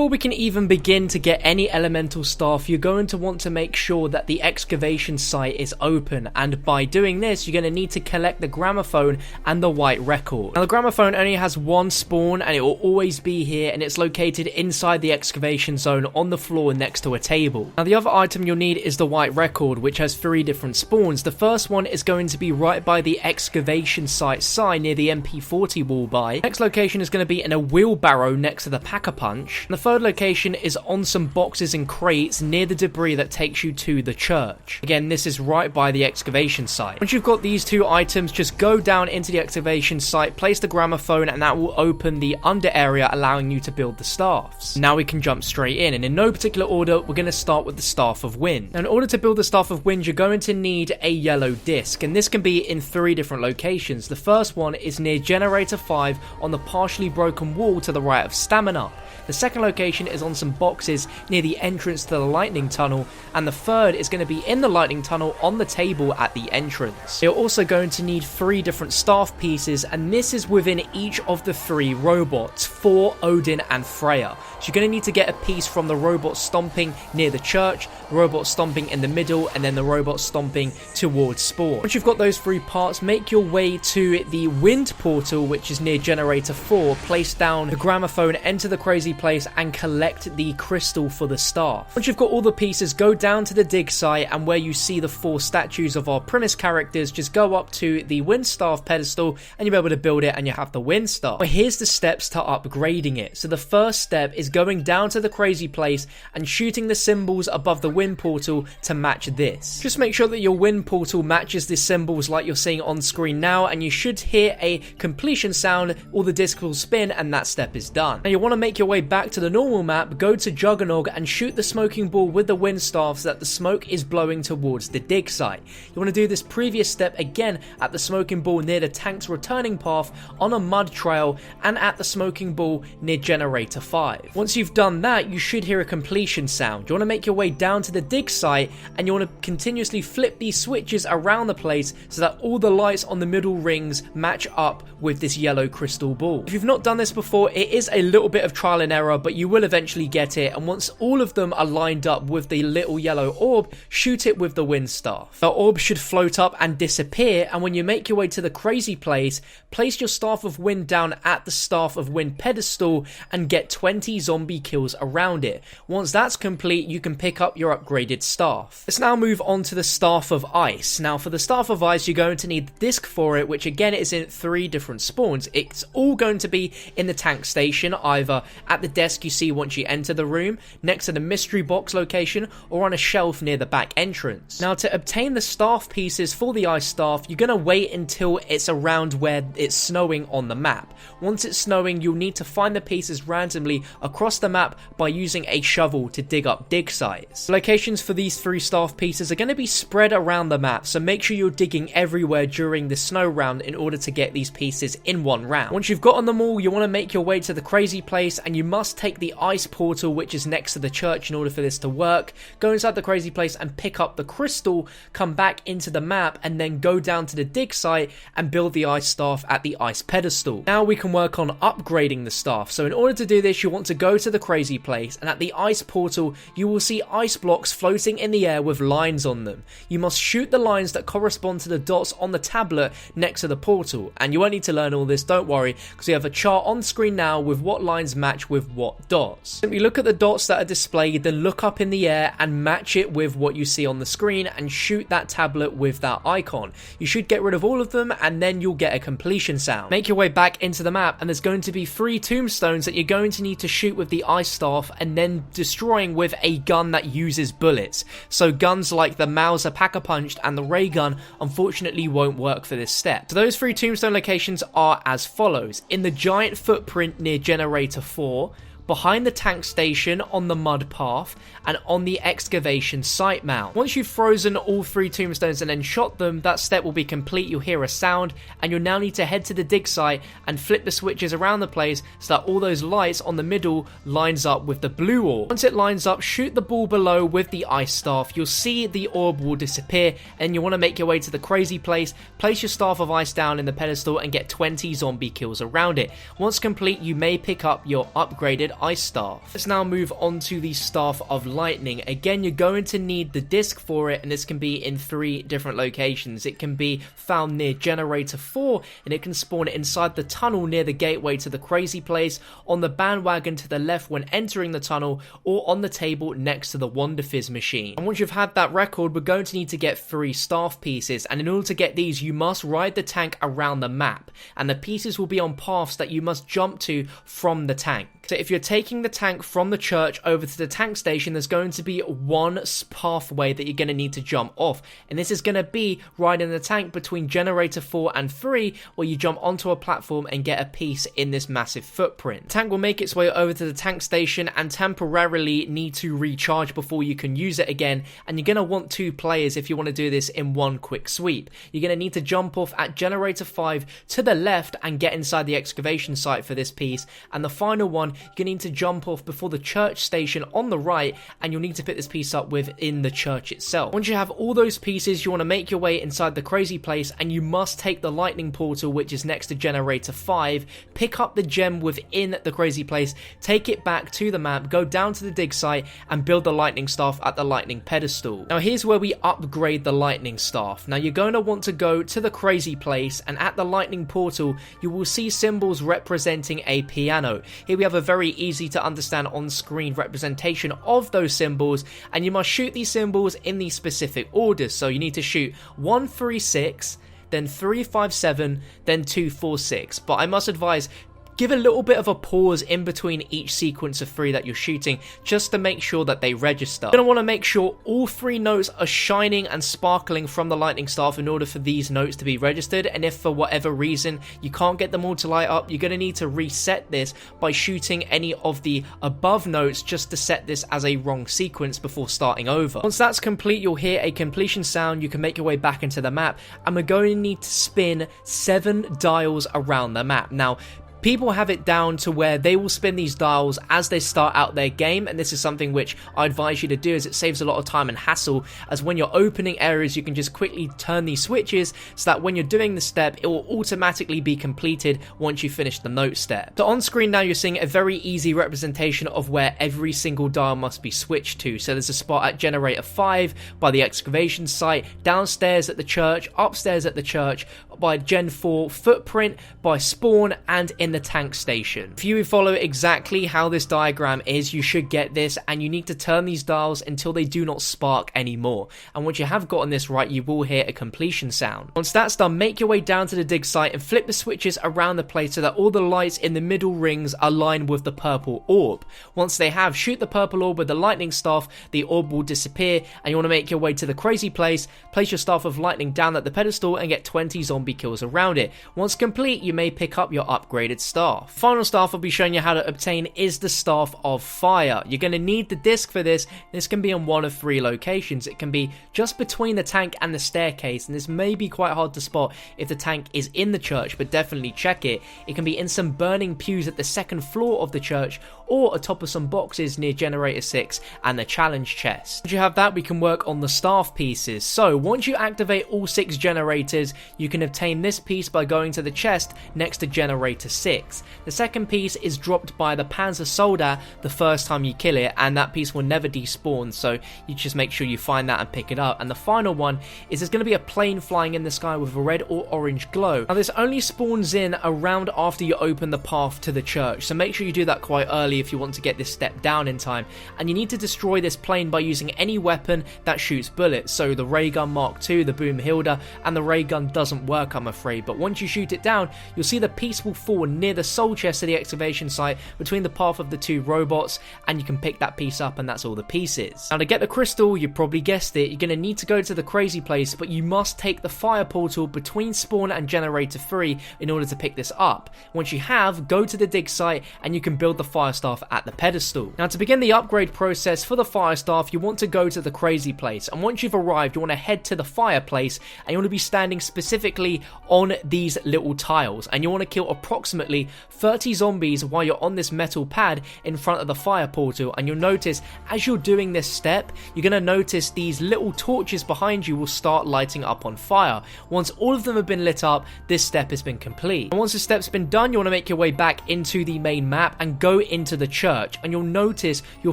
Before we can even begin to get any elemental staff, you're going to want to make sure that the excavation site is open, and by doing this you're going to need to collect the gramophone and the white record. Now the gramophone only has one spawn and it will always be here, and it's located inside the excavation zone on the floor next to a table. Now the other item you'll need is the white record, which has 3 different spawns. The first one is going to be right by the excavation site sign near the MP40 wall by. Next location is going to be in a wheelbarrow next to the pack-a-punch. And the third location is on some boxes and crates near the debris that takes you to the church. Again, this is right by the excavation site. Once you've got these 2 items, just go down into the excavation site, place the gramophone, and that will open the under area, allowing you to build the staffs. Now we can jump straight in, and in no particular order, we're going to start with the Staff of Wind. Now in order to build the Staff of Wind, you're going to need a yellow disc, and this can be in 3 different locations. The first one is near Generator 5 on the partially broken wall to the right of Stamina. The second location is on some boxes near the entrance to the lightning tunnel, and the third is going to be in the lightning tunnel on the table at the entrance. You're also going to need 3 different staff pieces, and this is within each of the 3 robots, Thor, Odin and Freya. So you're going to need to get a piece from the robot stomping near the church, the robot stomping in the middle, and then the robot stomping towards spawn. Once you've got those 3 parts, make your way to the wind portal, which is near generator 4, place down the gramophone, enter the crazy place and collect the crystal for the staff. Once you've got all the pieces, go down to the dig site, and where you see the 4 statues of our premise characters, just go up to the wind staff pedestal and you'll be able to build it and you have the wind staff. But here's the steps to upgrading it. So the first step is going down to the crazy place and shooting the symbols above the wind portal to match this. Just make sure that your wind portal matches the symbols like you're seeing on screen now, and you should hear a completion sound, all the disc will spin, and that step is done. Now you want to make your way back to the normal map, go to Juggernog and shoot the smoking ball with the wind staff so that the smoke is blowing towards the dig site. You want to do this previous step again at the smoking ball near the tank's returning path, on a mud trail, and at the smoking ball near generator 5. Once you've done that, you should hear a completion sound. You want to make your way down to the dig site, and you want to continuously flip these switches around the place so that all the lights on the middle rings match up with this yellow crystal ball. If you've not done this before, it is a little bit of trial and error, but you will eventually get it, and once all of them are lined up with the little yellow orb, shoot it with the wind staff. The orb should float up and disappear, and when you make your way to the crazy place, place your Staff of Wind down at the Staff of Wind pedestal and get 20 zombie kills around it. Once that's complete, you can pick up your upgraded staff. Let's now move on to the Staff of Ice. Now for the Staff of Ice, you're going to need the disc for it, which again is in 3 different spawns. It's all going to be in the tank station, either at the desk you see once you enter the room, next to the mystery box location, or on a shelf near the back entrance. Now to obtain the staff pieces for the ice staff, you're going to wait until it's around where it's snowing on the map. Once it's snowing, you'll need to find the pieces randomly across the map by using a shovel to dig up dig sites. The locations for these 3 staff pieces are going to be spread around the map, so make sure you're digging everywhere during the snow round in order to get these pieces in one round. Once you've gotten them all, you want to make your way to the crazy place, and you must take the ice portal which is next to the church in order for this to work. Go inside the crazy place and pick up the crystal, come back into the map, and then go down to the dig site and build the ice staff at the ice pedestal. Now we can work on upgrading the staff. So in order to do this, you want to go to the crazy place, and at the ice portal you will see ice blocks floating in the air with lines on them. You must shoot the lines that correspond to the dots on the tablet next to the portal, and you won't need to learn all this, don't worry, because we have a chart on screen now with what lines match with what dots. Simply look at the dots that are displayed, then look up in the air and match it with what you see on the screen and shoot that tablet with that icon. You should get rid of all of them, and then you'll get a completion sound. Make your way back into the map, and there's going to be 3 tombstones that you're going to need to shoot with the ice staff and then destroying with a gun that uses bullets. So guns like the Mauser Pack-a-Punched and the ray gun unfortunately won't work for this step. So those 3 tombstone locations are as follows: in the giant footprint near generator 4, behind the tank station on the mud path, and on the excavation site mount. Once you've frozen all 3 tombstones and then shot them, that step will be complete. You'll hear a sound, and you'll now need to head to the dig site and flip the switches around the place so that all those lights on the middle lines up with the blue orb. Once it lines up, shoot the ball below with the ice staff. You'll see the orb will disappear, and you want to make your way to the crazy place, place your staff of ice down in the pedestal and get 20 zombie kills around it. Once complete, you may pick up your upgraded ice staff. Let's now move on to the staff of lightning. Again, you're going to need the disc for it, and this can be in 3 different locations. It can be found near generator 4, and it can spawn inside the tunnel near the gateway to the crazy place, on the bandwagon to the left when entering the tunnel, or on the table next to the Wonder Fizz machine. And once you've had that record, we're going to need to get 3 staff pieces, and in order to get these, you must ride the tank around the map, and the pieces will be on paths that you must jump to from the tank. So if you're taking the tank from the church over to the tank station, there's going to be one pathway that you're going to need to jump off, and this is going to be riding the tank between generator 4 and 3, where you jump onto a platform and get a piece in this massive footprint. The tank will make its way over to the tank station and temporarily need to recharge before you can use it again, and you're going to want 2 players if you want to do this in one quick sweep. You're going to need to jump off at generator 5 to the left and get inside the excavation site for this piece, and the final one, you're going to need to jump off before the church station on the right, and you'll need to pick this piece up within the church itself. Once you have all those pieces, you want to make your way inside the crazy place, and you must take the lightning portal, which is next to generator 5, pick up the gem within the crazy place, take it back to the map, go down to the dig site, and build the lightning staff at the lightning pedestal. Now here's where we upgrade the lightning staff. Now you're going to want to go to the crazy place, and at the lightning portal you will see symbols representing a piano. Here we have a very easy to understand on-screen representation of those symbols, and you must shoot these symbols in these specific orders. So you need to shoot 1, 3, 6, then 3, 5, 7, then 2, 4, 6. But I must advise, give a little bit of a pause in between each sequence of 3 that you're shooting, just to make sure that they register. You're going to want to make sure all 3 notes are shining and sparkling from the lightning staff in order for these notes to be registered, and if for whatever reason you can't get them all to light up, you're going to need to reset this by shooting any of the above notes just to set this as a wrong sequence before starting over. Once that's complete, you'll hear a completion sound. You can make your way back into the map, and we're going to need to spin 7 dials around the map. Now, people have it down to where they will spin these dials as they start out their game, and this is something which I advise you to do, as it saves a lot of time and hassle, as when you're opening areas you can just quickly turn these switches so that when you're doing the step it will automatically be completed once you finish the note step. So on screen now you're seeing a very easy representation of where every single dial must be switched to. So there's a spot at generator 5 by the excavation site, downstairs at the church, upstairs at the church, by Gen 4 footprint, by spawn, and in the tank station. If you follow exactly how this diagram is, you should get this, and you need to turn these dials until they do not spark anymore. And once you have gotten this right, you will hear a completion sound. Once that's done, make your way down to the dig site and flip the switches around the place so that all the lights in the middle rings align with the purple orb. Once they have, shoot the purple orb with the lightning staff, the orb will disappear, and you want to make your way to the crazy place, place your staff of lightning down at the pedestal, and get 20 zombie kills around it. Once complete, you may pick up your upgraded staff. Final staff I'll be showing you how to obtain is the staff of fire. You're going to need the disc for this. This can be on one of 3 locations. It can be just between the tank and the staircase, and this may be quite hard to spot if the tank is in the church, but definitely check it. It can be in some burning pews at the 2nd floor of the church, or atop of some boxes near generator 6 and the challenge chest. Once you have that, we can work on the staff pieces. So once you activate all 6 generators, you can obtain this piece by going to the chest next to generator 6. The second piece is dropped by the Panzer Soldier the first time you kill it, and that piece will never despawn, so you just make sure you find that and pick it up. And the final one is there's going to be a plane flying in the sky with a red or orange glow. Now this only spawns in around after you open the path to the church, so make sure you do that quite early if you want to get this step down in time. And you need to destroy this plane by using any weapon that shoots bullets. So the ray gun Mark II, the boom Hilda, and the ray gun doesn't work, I'm afraid, but once you shoot it down, you'll see the piece will fall near the soul chest of the excavation site between the path of the 2 robots, and you can pick that piece up, and that's all the pieces. Now to get the crystal, you probably guessed it, you're going to need to go to the crazy place, but you must take the fire portal between spawn and generator 3 in order to pick this up. Once you have, go to the dig site and you can build the fire staff at the pedestal. Now to begin the upgrade process for the fire staff, you want to go to the crazy place, and once you've arrived, you want to head to the fireplace, and you want to be standing specifically be on these little tiles, and you want to kill approximately 30 zombies while you're on this metal pad in front of the fire portal. And you'll notice as you're doing this step, you're going to notice these little torches behind you will start lighting up on fire. Once all of them have been lit up, this step has been complete. And once the step's been done, you want to make your way back into the main map and go into the church, and you'll notice you'll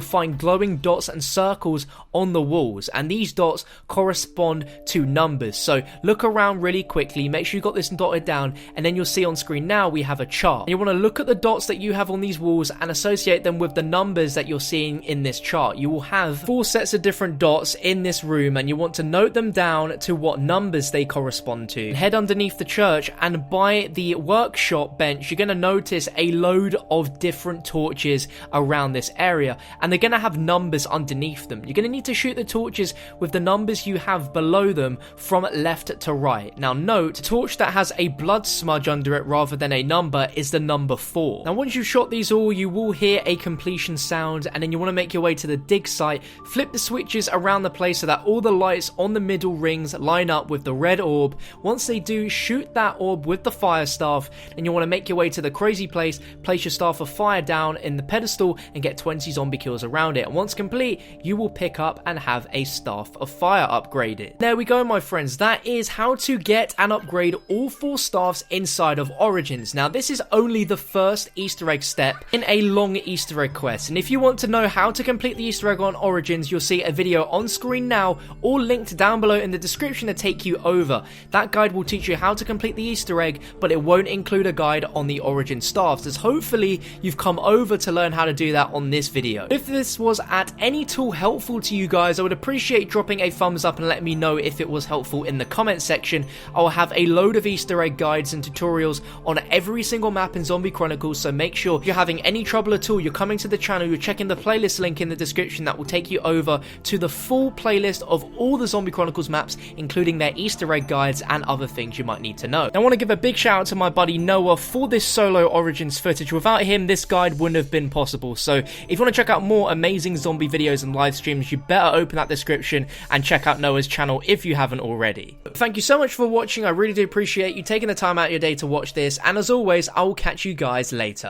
find glowing dots and circles on the walls, and these dots correspond to numbers. So look around really quickly, make sure you got this dotted down, and then you'll see on screen now we have a chart. And you want to look at the dots that you have on these walls and associate them with the numbers that you're seeing in this chart. You will have 4 sets of different dots in this room, and you want to note them down to what numbers they correspond to. Head underneath the church, and by the workshop bench you're going to notice a load of different torches around this area, and they're going to have numbers underneath them. You're going to need to shoot the torches with the numbers you have below them from left to right. Now note, a torch that has a blood smudge under it rather than a number is the number 4. Now once you've shot these all, you will hear a completion sound, and then you want to make your way to the dig site, flip the switches around the place so that all the lights on the middle rings line up with the red orb. Once they do, shoot that orb with the fire staff, and you want to make your way to the crazy place, place your staff of fire down in the pedestal and get 20 zombie kills around it. And once complete, you will pick up and have a staff of fire upgraded. There we go, my friends. That is how to get and upgrade all 4 staffs inside of Origins. Now this is only the first Easter egg step in a long Easter egg quest, and if you want to know how to complete the Easter egg on Origins, you'll see a video on screen now, all linked down below in the description to take you over. That guide will teach you how to complete the Easter egg, but it won't include a guide on the Origin staffs, as hopefully you've come over to learn how to do that on this video. If this was at any tool helpful to you guys, I would appreciate dropping a thumbs up and letting me know if it was helpful in the comment section. I'll have a load of Easter egg guides and tutorials on every single map in Zombie Chronicles, so make sure if you're having any trouble at all, you're coming to the channel, you're checking the playlist link in the description that will take you over to the full playlist of all the Zombie Chronicles maps, including their Easter egg guides and other things you might need to know. I want to give a big shout out to my buddy Noah for this solo Origins footage. Without him, this guide wouldn't have been possible. So if you want to check out more amazing zombie videos and live streams, you better open that description and check out Noah's channel if you haven't already. Thank you so much for watching. I really do appreciate you taking the time out of your day to watch this, and as always, I will catch you guys later.